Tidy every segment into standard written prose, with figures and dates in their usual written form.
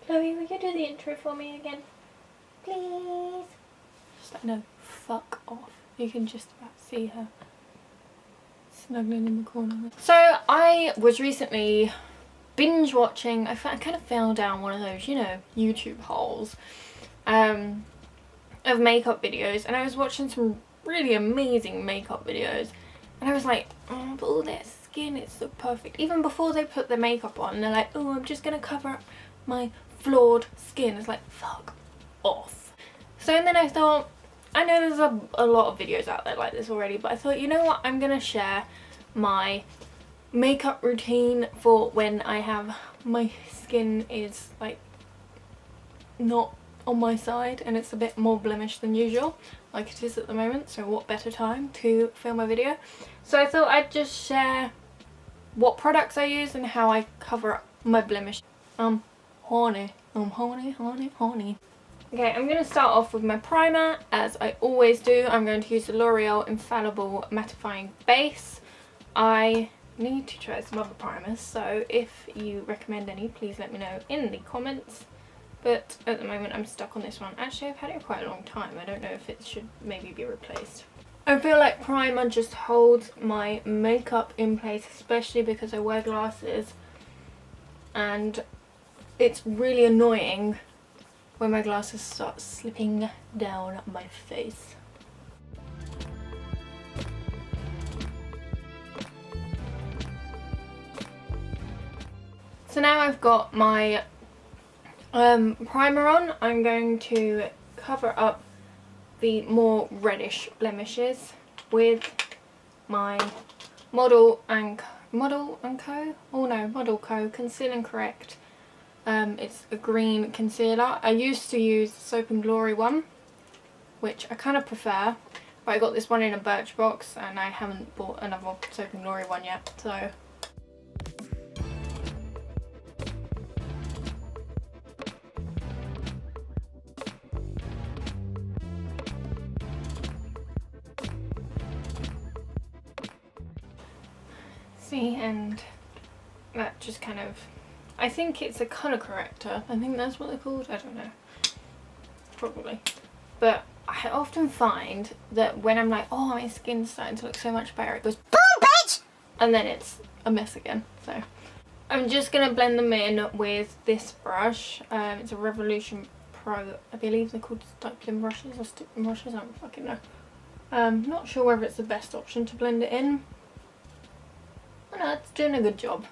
Chloe, will you do the intro for me again? Please. Just like, no, fuck off. You can just about see her snuggling in the corner. So I was recently binge watching, I kind of fell down one of those, you know, YouTube holes of makeup videos, and I was watching some really amazing makeup videos, and I was like, oh, but all their skin is so perfect. Even before they put the makeup on, they're like, oh, I'm just gonna cover up my flawed skin. It's like, fuck off. So and then I thought, I know there's a lot of videos out there like this already, but I thought, you know what, I'm gonna share my makeup routine for when I have my skin is like not on my side and it's a bit more blemished than usual, like it is at the moment. So what better time to film a video? So I thought I'd just share what products I use and how I cover up my blemish. Horny. Okay, I'm going to start off with my primer, as I always do. I'm going to use the L'Oreal Infallible Mattifying Base. I need to try some other primers, so if you recommend any, please let me know in the comments. But at the moment I'm stuck on this one. Actually, I've had it quite a long time. I don't know if it should maybe be replaced. I feel like primer just holds my makeup in place, especially because I wear glasses, and it's really annoying when my glasses start slipping down my face. So now I've got my primer on, I'm going to cover up the more reddish blemishes with my Model Co. Conceal and Correct. It's a green concealer. I used to use the Soap and Glory one, which I kind of prefer, but I got this one in a Birchbox and I haven't bought another Soap and Glory one yet, so. See, and that just kind of, I think it's a colour corrector. I think that's what they're called. I don't know. Probably. But I often find that when I'm like, oh, my skin's starting to look so much better, it goes, boom, bitch! And then it's a mess again. So I'm just going to blend them in with this brush. It's a Revolution Pro. I believe they're called stippling brushes or stippling brushes. I don't fucking know. Not sure whether it's the best option to blend it in. No, it's doing a good job.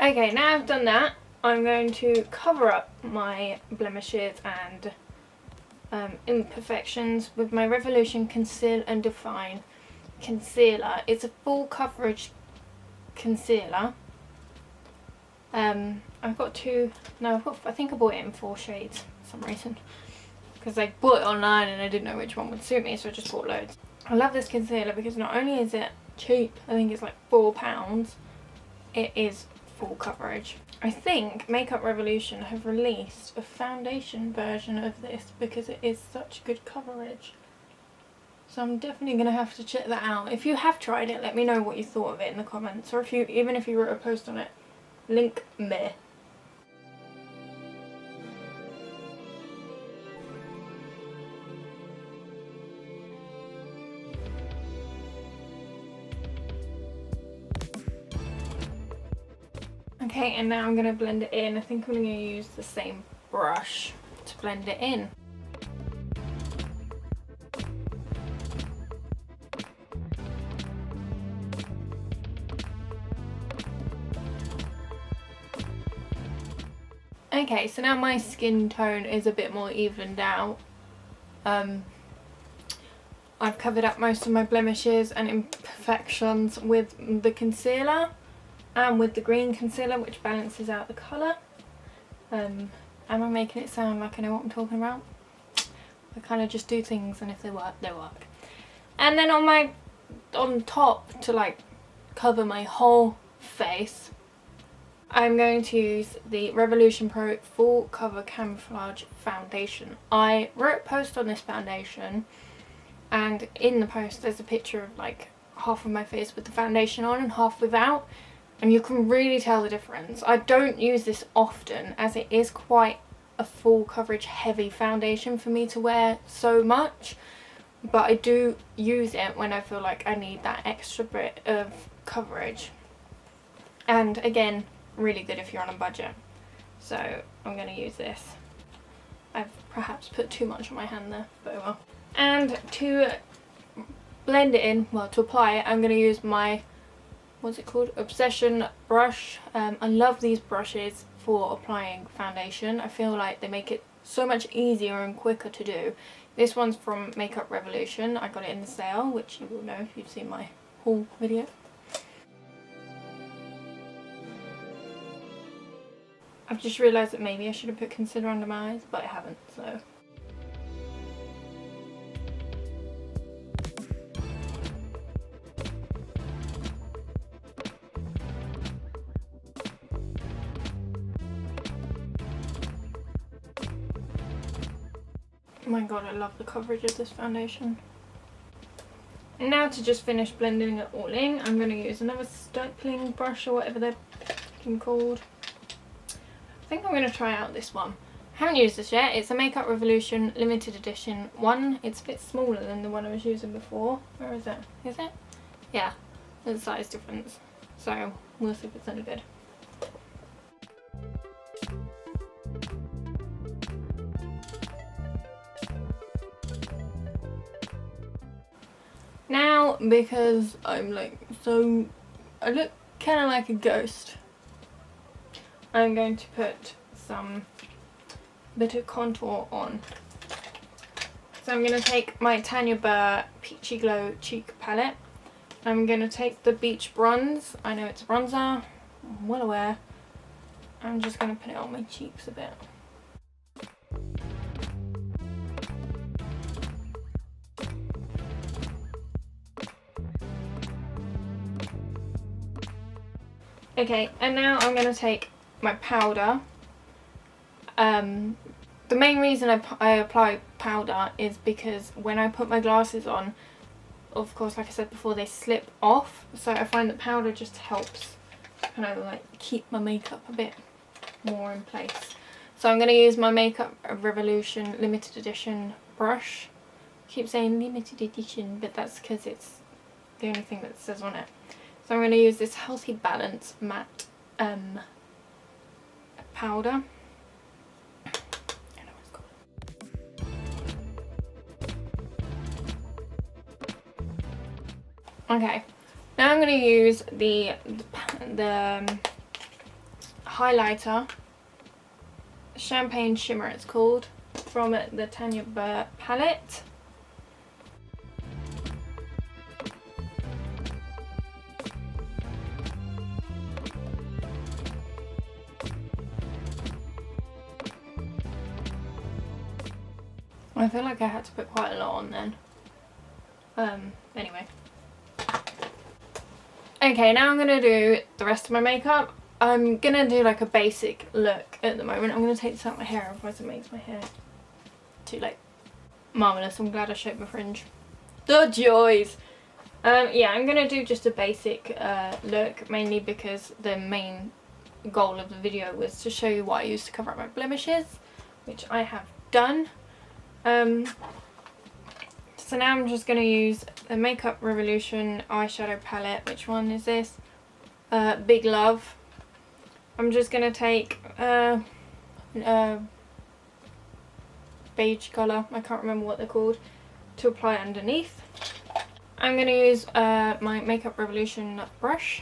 Okay, now I've done that, I'm going to cover up my blemishes and imperfections with my Revolution Conceal and Define concealer. It's a full coverage concealer. I've got two, no, I think I bought it in 4 shades for some reason, because I bought it online and I didn't know which one would suit me, so I just bought loads. I love this concealer because not only is it cheap, I think it's like £4, it is full coverage. I think Makeup Revolution have released a foundation version of this because it is such good coverage. So I'm definitely going to have to check that out. If you have tried it, let me know what you thought of it in the comments, or even if you wrote a post on it. Link me. Okay, and now I'm going to blend it in. I think I'm going to use the same brush to blend it in. Okay, so now my skin tone is a bit more evened out. I've covered up most of my blemishes and imperfections with the concealer and with the green concealer, which balances out the colour. Am I making it sound like I know what I'm talking about? I kind of just do things, and if they work, they work. And then on top, to like cover my whole face, I'm going to use the Revolution Pro Full Cover Camouflage Foundation. I wrote a post on this foundation, and in the post there's a picture of like half of my face with the foundation on and half without, and you can really tell the difference. I don't use this often as it is quite a full coverage heavy foundation for me to wear so much, but I do use it when I feel like I need that extra bit of coverage. And again, really good if you're on a budget. So I'm going to use this. I've perhaps put too much on my hand there, but oh well. And to blend it in, well, to apply it, I'm going to use my, what's it called, Obsession brush. I love these brushes for applying foundation. I feel like they make it so much easier and quicker to do. This one's from Makeup Revolution. I got it in the sale, which you will know if you've seen my haul video. I've just realised that maybe I should have put concealer under my eyes, but I haven't, so. Oh my god, I love the coverage of this foundation. And now to just finish blending it all in, I'm going to use another stippling brush or whatever they're fucking called. I think I'm going to try out this one. I haven't used this yet. It's a Makeup Revolution limited edition one. It's a bit smaller than the one I was using before. Where is it? Is it? Yeah, there's a size difference. So we'll see if it's any good. Now, because I'm like so, I look kind of like a ghost, I'm going to put some bit of contour on. So I'm going to take my Tanya Burr Peachy Glow Cheek Palette. I'm going to take the Beach Bronze. I know it's a bronzer, I'm well aware. I'm just going to put it on my cheeks a bit. Okay, and now I'm going to take my powder. The main reason I apply powder is because when I put my glasses on, of course, like I said before, they slip off. So I find that powder just helps kind of like keep my makeup a bit more in place. So I'm going to use my Makeup Revolution limited edition brush. I keep saying limited edition, but that's because it's the only thing that says on it. So I'm going to use this Healthy Balance matte powder. Okay, now I'm going to use the highlighter, Champagne Shimmer it's called, from the Tanya Burr palette. I feel like I had to put quite a lot on then. Anyway. Okay, now I'm going to do the rest of my makeup. I'm going to do like a basic look at the moment. I'm going to take this out of my hair, otherwise it makes my hair too like marvellous. I'm glad I shaped my fringe. The joys! Yeah, I'm going to do just a basic look, mainly because the main goal of the video was to show you what I used to cover up my blemishes, which I have done. So now I'm just going to use the Makeup Revolution eyeshadow palette. Which one is this? Big Love. I'm just going to take beige colour, I can't remember what they're called, to apply underneath. I'm going to use my Makeup Revolution brush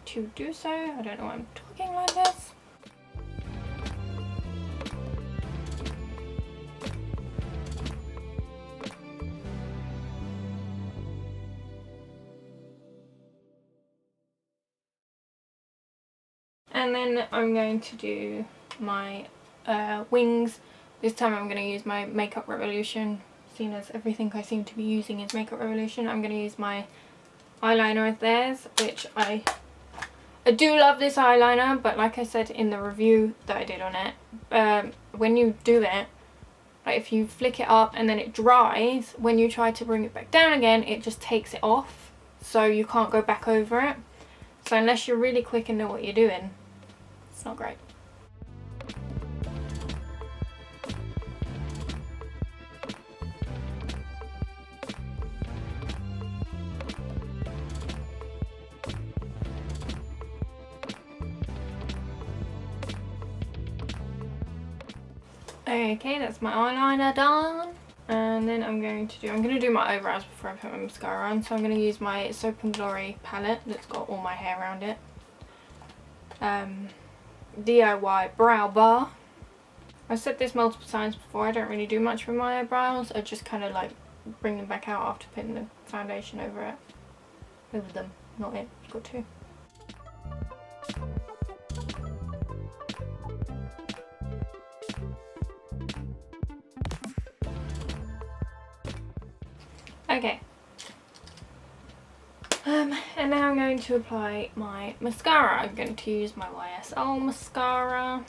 to do so. I don't know why I'm talking like this. And then I'm going to do my wings. This time I'm going to use my Makeup Revolution. Seeing as everything I seem to be using is Makeup Revolution, I'm going to use my eyeliner of theirs, which I I do love this eyeliner, but like I said in the review that I did on it, when you do it, like if you flick it up and then it dries, when you try to bring it back down again, it just takes it off, so you can't go back over it. So unless you're really quick and know what you're doing, it's not great. Okay, that's my eyeliner done. And then I'm going to do my eyebrows before I put my mascara on. So I'm going to use my Soap and Glory palette that's got all my hair around it. DIY Brow Bar. I've said this multiple times before, I don't really do much with my eyebrows. I just kind of like bring them back out after putting the foundation over it. Over them, not it. You've got to. Okay. And now I'm going to apply my mascara. I'm going to use my YSL mascara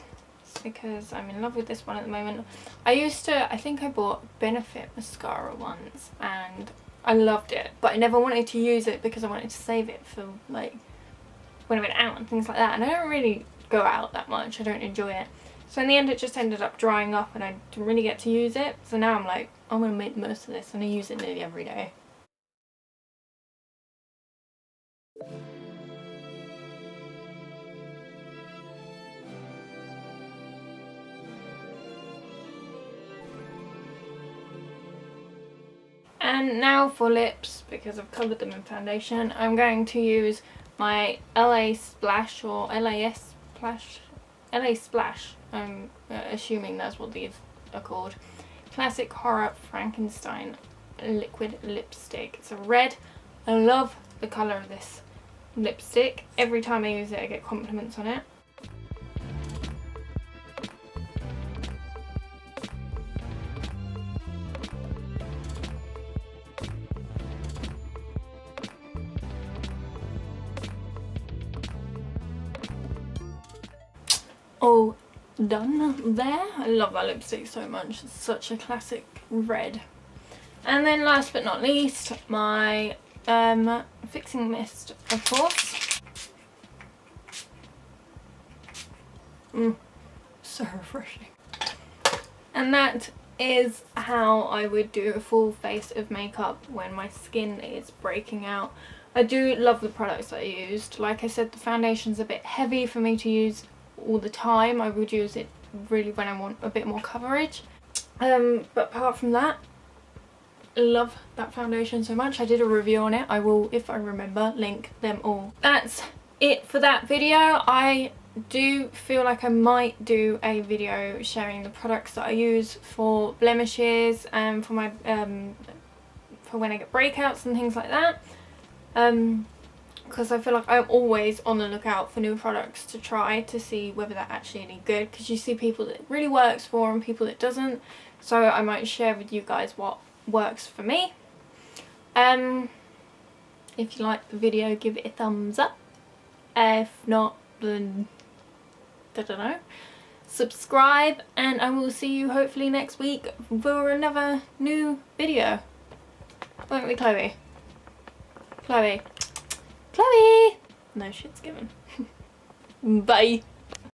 because I'm in love with this one at the moment. I think I bought Benefit mascara once and I loved it, but I never wanted to use it because I wanted to save it for like when I went out and things like that, and I don't really go out that much. I don't enjoy it. So in the end it just ended up drying up and I didn't really get to use it. So now I'm like, I'm going to make the most of this, and I use it nearly every day. And now for lips, because I've covered them in foundation, I'm going to use my LA Splash or LAS Splash. LA Splash, I'm assuming that's what these are called. Classic Horror Frankenstein liquid lipstick. It's a red. I love the colour of this lipstick. Every time I use it I get compliments on it. Oh, done there. I love that lipstick so much. It's such a classic red. And then last but not least, my fixing mist, of course. So refreshing. And that is how I would do a full face of makeup when my skin is breaking out. I do love the products that I used. Like I said, the foundation's a bit heavy for me to use all the time. I would use it really when I want a bit more coverage. But apart from that, love that foundation so much. I did a review on it. I will, if I remember, link them all. That's it for that video. I do feel like I might do a video sharing the products that I use for blemishes and for my for when I get breakouts and things like that, because I feel like I'm always on the lookout for new products to try to see whether they're actually any good, because you see people that it really works for and people that doesn't. So I might share with you guys what works for me. If you like the video, give it a thumbs up. If not, then I don't know. Subscribe, and I will see you hopefully next week for another new video. Won't we, Chloe? Chloe. Chloe! No shit's given. Bye.